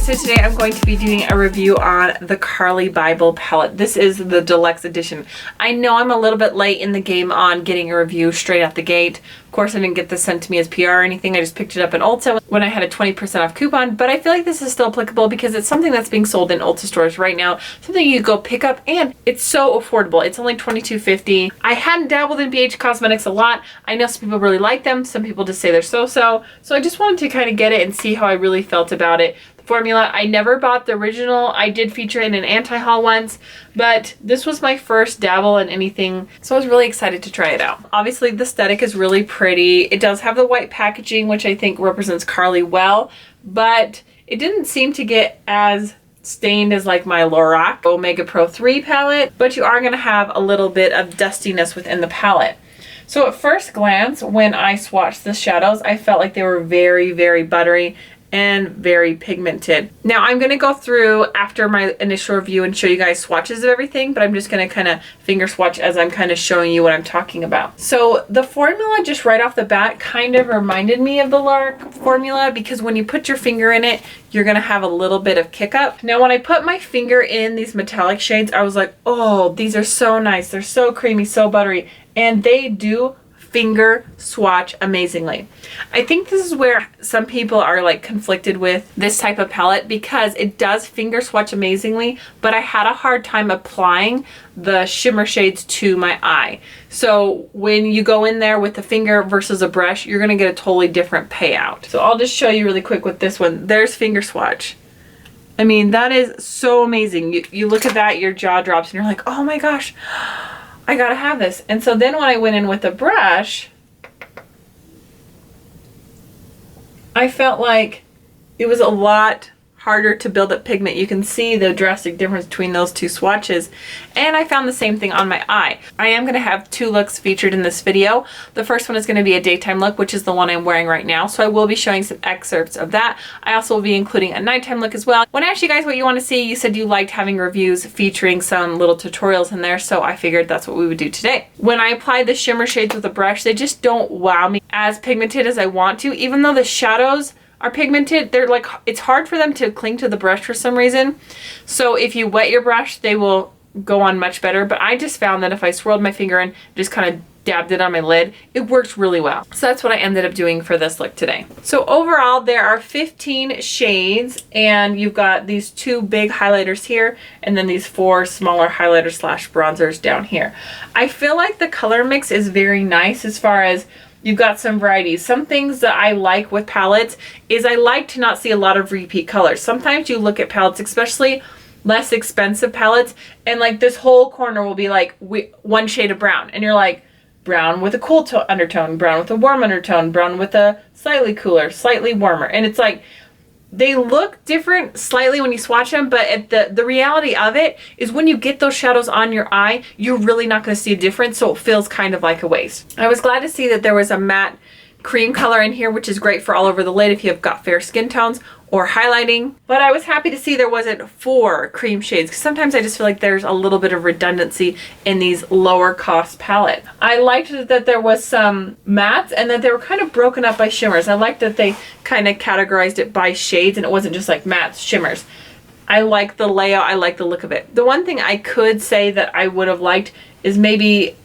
So today I'm going to be doing a review on the Carli Bybel palette. This is the deluxe edition. I know I'm a little bit late in the game on getting a review straight out the gate. Of course, I didn't get this sent to me as PR or anything. I just picked it up in Ulta when I had a 20% off coupon, but I feel like this is still applicable because it's something that's being sold in Ulta stores right now, something you go pick up, and it's so affordable. It's only $22.50. I hadn't dabbled in BH Cosmetics a lot. I know some people really like them. Some people just say they're so-so. So I just wanted to kind of get it and see how I really felt about it. Formula. I never bought the original. I did feature in an anti-haul once, but this was my first dabble in anything, so I was really excited to try it out. Obviously, the aesthetic is really pretty. It does have the white packaging, which I think represents Carli well, but it didn't seem to get as stained as like my LORAC Omega Pro 3 palette, but you are going to have a little bit of dustiness within the palette. So at first glance, when I swatched the shadows, I felt like they were very, very buttery and very pigmented. Now I'm going to go through after my initial review and show you guys swatches of everything, but I'm just going to kind of finger swatch as I'm kind of showing you what I'm talking about. So the formula just right off the bat kind of reminded me of the LORAC formula because when you put your finger in it, you're going to have a little bit of kick up. Now when I put my finger in these metallic shades, I was like, oh, these are so nice. They're so creamy, so buttery, and they do finger swatch amazingly. I think this is where some people are like conflicted with this type of palette because it does finger swatch amazingly, but I had a hard time applying the shimmer shades to my eye. So when you go in there with the finger versus a brush, you're gonna get a totally different payout. So I'll just show you really quick with this one. There's finger swatch. I mean, that is so amazing. You look at that, your jaw drops and you're like, oh my gosh, I gotta have this. And so then when I went in with a brush, I felt like it was a lot harder to build up pigment. You can see the drastic difference between those two swatches, and I found the same thing on my eye. I am going to have two looks featured in this video. The first one is going to be a daytime look, which is the one I'm wearing right now, so I will be showing some excerpts of that. I also will be including a nighttime look as well. When I asked you guys what you want to see, you said you liked having reviews featuring some little tutorials in there, so I figured that's what we would do today. When I apply the shimmer shades with a brush, they just don't wow me as pigmented as I want to, even though the shadows are pigmented. They're like, it's hard for them to cling to the brush for some reason. So if you wet your brush, they will go on much better. But I just found that if I swirled my finger and just kind of dabbed it on my lid, it works really well. So that's what I ended up doing for this look today. So overall, there are 15 shades, and you've got these two big highlighters here, and then these four smaller highlighters slash bronzers down here. I feel like the color mix is very nice as far as you've got some varieties. Some things that I like with palettes is I like to not see a lot of repeat colors. Sometimes you look at palettes, especially less expensive palettes, and like this whole corner will be like one shade of brown, and you're like, brown with a cool undertone, brown with a warm undertone, brown with a slightly cooler, slightly warmer, and it's like they look different slightly when you swatch them, but at the reality of it is when you get those shadows on your eye, you're really not going to see a difference, so it feels kind of like a waste. I was glad to see that there was a matte cream color in here, which is great for all over the lid if you have got fair skin tones or highlighting, but I was happy to see there wasn't 4 cream shades because sometimes I just feel like there's a little bit of redundancy in these lower cost palettes. I liked that there was some mattes and that they were kind of broken up by shimmers. I liked that they kind of categorized it by shades and it wasn't just like mattes, shimmers. I like the layout, I like the look of it. The one thing I could say that I would have liked is maybe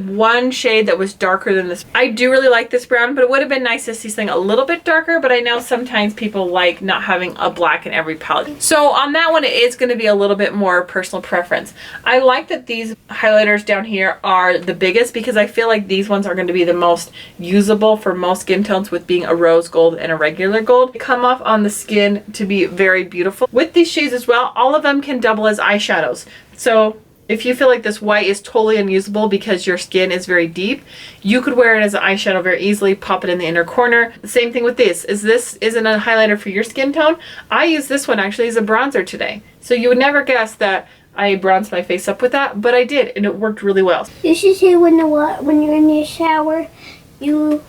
one shade that was darker than this. I do really like this brown, but it would have been nice to see something a little bit darker, but I know sometimes people like not having a black in every palette. So on that one, it is going to be a little bit more personal preference. I like that these highlighters down here are the biggest because I feel like these ones are going to be the most usable for most skin tones, with being a rose gold and a regular gold. They come off on the skin to be very beautiful. With these shades as well, all of them can double as eyeshadows. So if you feel like this white is totally unusable because your skin is very deep, you could wear it as an eyeshadow very easily, pop it in the inner corner. The same thing with this. This isn't a highlighter for your skin tone. I use this one actually as a bronzer today. So you would never guess that I bronzed my face up with that, but I did, and it worked really well. You should say when you're in your shower, the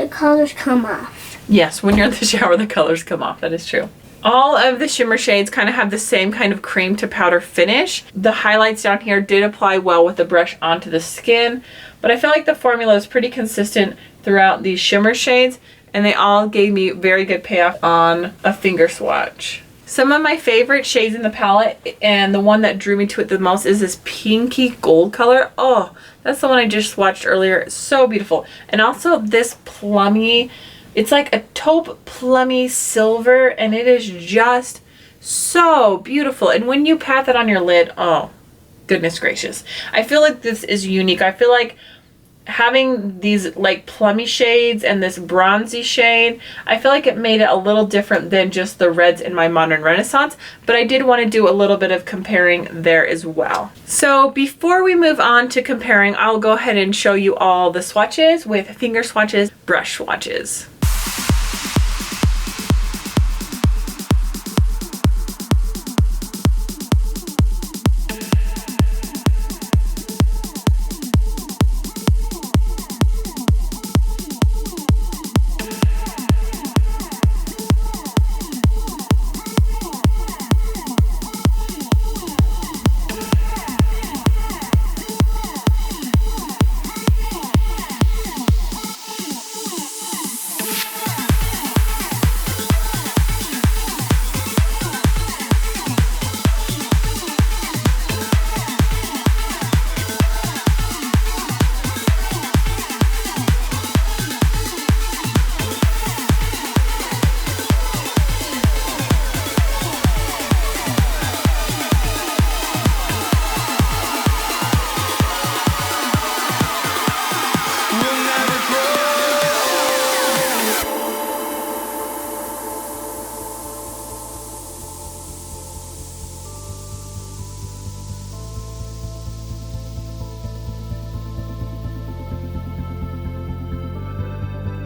colors come off. Yes, when you're in the shower, the colors come off. That is true. All of the shimmer shades kind of have the same kind of cream to powder finish. The highlights down here did apply well with the brush onto the skin, but I feel like the formula is pretty consistent throughout these shimmer shades, and they all gave me very good payoff on a finger swatch. Some of my favorite shades in the palette, and the one that drew me to it the most, is this pinky gold color. Oh, that's the one I just swatched earlier. It's so beautiful. And also this plummy, it's like a taupe plummy silver, and it is just so beautiful. And when you pat that on your lid, oh, goodness gracious. I feel like this is unique. I feel like having these like plummy shades and this bronzy shade, I feel like it made it a little different than just the reds in my Modern Renaissance, but I did want to do a little bit of comparing there as well. So before we move on to comparing, I'll go ahead and show you all the swatches with finger swatches, brush swatches.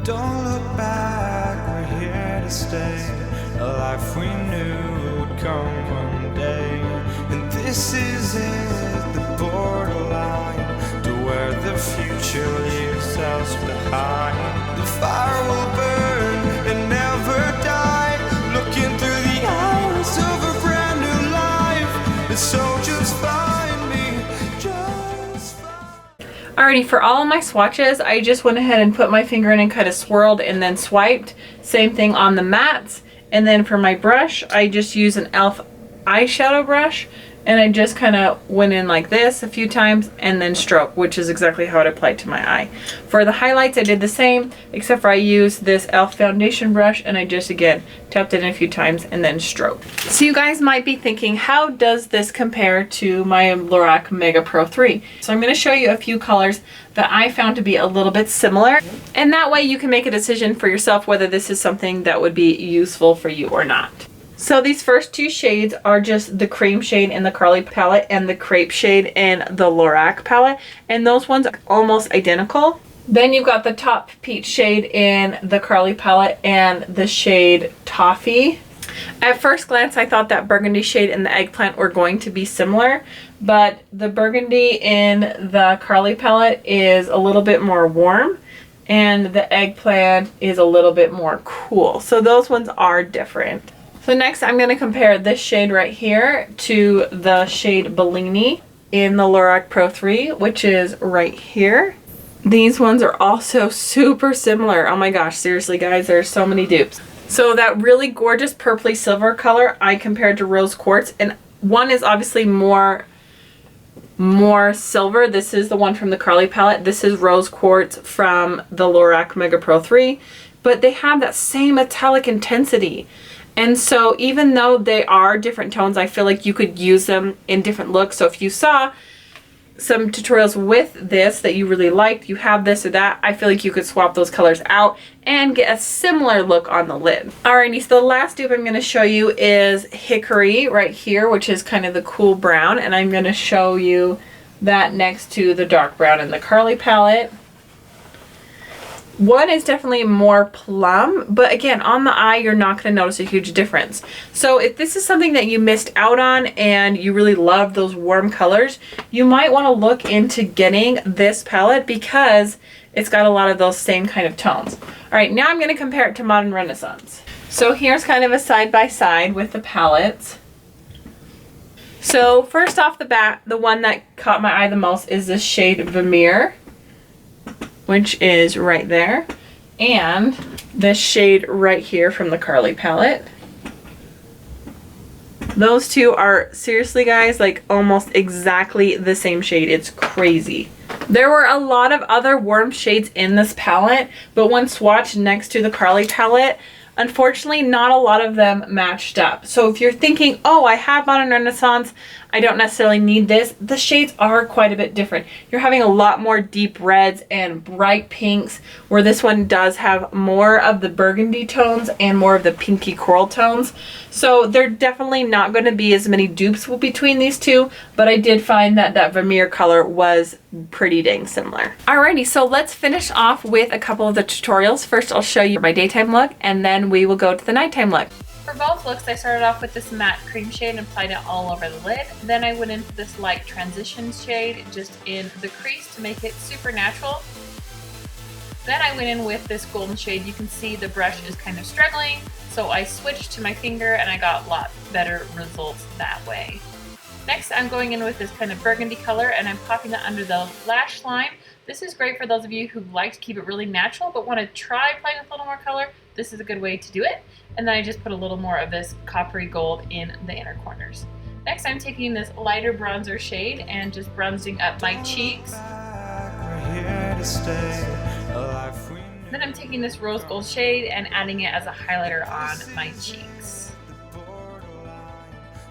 Don't look back, we're here to stay. A life we knew would come one day. And this is it, the borderline to where the future leaves us behind. The fire will burn and never die, looking through the eyes of a brand new life. And so just find me, just find. Alrighty, for all of my swatches, I just went ahead and put my finger in and kind of swirled and then swiped. Same thing on the mattes. And then for my brush, I just used an e.l.f. eyeshadow brush, and I just kind of went in like this a few times and then stroke, which is exactly how it applied to my eye. For the highlights, I did the same, except for I used this e.l.f. foundation brush, and I just, again, tapped it in a few times and then stroked. So you guys might be thinking, how does this compare to my LORAC Mega Pro 3? So I'm going to show you a few colors that I found to be a little bit similar, and that way you can make a decision for yourself whether this is something that would be useful for you or not. So these first two shades are just the cream shade in the Carli palette and the crepe shade in the LORAC palette, and those ones are almost identical. Then you've got the top peach shade in the Carli palette and the shade Toffee. At first glance, I thought that burgundy shade and the eggplant were going to be similar, but the burgundy in the Carli palette is a little bit more warm, and the eggplant is a little bit more cool. So those ones are different. So next I'm going to compare this shade right here to the shade Bellini in the LORAC Pro 3, which is right here. These ones are also super similar. Oh my gosh, seriously guys, there are so many dupes. So that really gorgeous purpley silver color I compared to rose quartz, and one is obviously more silver. This is the one from the Carli palette. This is rose quartz from the LORAC Mega Pro 3, but they have that same metallic intensity. And so even though they are different tones, I feel like you could use them in different looks. So if you saw some tutorials with this that you really liked, you have this or that, I feel like you could swap those colors out and get a similar look on the lid. Alrighty, so the last dupe I'm going to show you is Hickory right here, which is kind of the cool brown. And I'm going to show you that next to the dark brown in the Carli palette. One is definitely more plum, but again, on the eye, you're not going to notice a huge difference. So if this is something that you missed out on and you really love those warm colors, you might want to look into getting this palette because it's got a lot of those same kind of tones. All right, now I'm going to compare it to Modern Renaissance. So here's kind of a side-by-side with the palettes. So first off the bat, the one that caught my eye the most is this shade Vermeer, which is right there, and this shade right here from the Carli palette. Those two are seriously, guys, like almost exactly the same shade. It's crazy. There were a lot of other warm shades in this palette, but when swatched next to the Carli palette, unfortunately, not a lot of them matched up. So if you're thinking, oh, I have Modern Renaissance, I don't necessarily need this, the shades are quite a bit different. You're having a lot more deep reds and bright pinks, where this one does have more of the burgundy tones and more of the pinky coral tones. So they're definitely not going to be as many dupes between these two, but I did find that that Vermeer color was pretty dang similar. Alrighty, so let's finish off with a couple of the tutorials. First, I'll show you my daytime look, and then we will go to the nighttime look. For both looks, I started off with this matte cream shade and applied it all over the lid. Then I went into this light transition shade just in the crease to make it super natural. Then I went in with this golden shade. You can see the brush is kind of struggling, so I switched to my finger and I got a lot better results that way. Next, I'm going in with this kind of burgundy color and I'm popping it under the lash line. This is great for those of you who like to keep it really natural but want to try playing with a little more color. This is a good way to do it. And then I just put a little more of this coppery gold in the inner corners. Next, I'm taking this lighter bronzer shade and just bronzing up my cheeks. Then I'm taking this rose gold shade and adding it as a highlighter on my cheeks.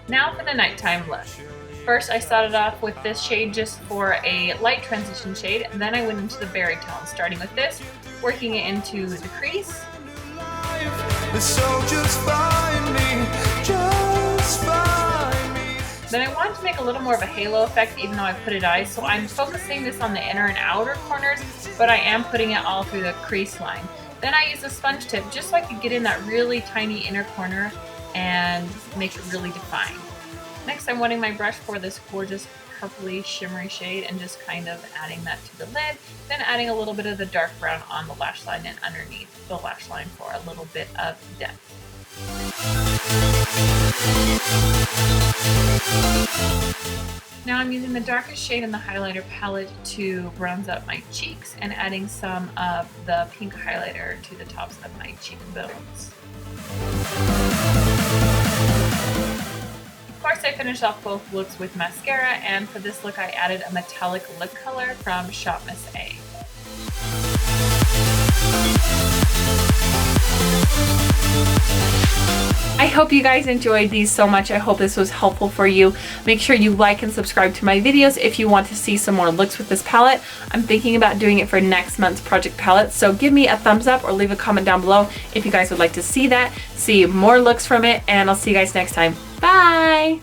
Now for the nighttime look. First, I started off with this shade just for a light transition shade, and then I went into the berry tone, starting with this, working it into the crease. Then I wanted to make a little more of a halo effect even though I put it eyes, so I'm focusing this on the inner and outer corners, but I am putting it all through the crease line. Then I use a sponge tip just so I could get in that really tiny inner corner and make it really defined. Next, I'm wetting my brush for this gorgeous purpley shimmery shade and just kind of adding that to the lid, then adding a little bit of the dark brown on the lash line and underneath the lash line for a little bit of depth. Now I'm using the darkest shade in the highlighter palette to bronze up my cheeks and adding some of the pink highlighter to the tops of my cheekbones. Of course, I finished off both looks with mascara, and for this look I added a metallic lip color from Shop Miss A. I hope you guys enjoyed these so much. I hope this was helpful for you. Make sure you like and subscribe to my videos if you want to see some more looks with this palette. I'm thinking about doing it for next month's project palette, so give me a thumbs up or leave a comment down below if you guys would like to see that, see more looks from it, and I'll see you guys next time. Bye!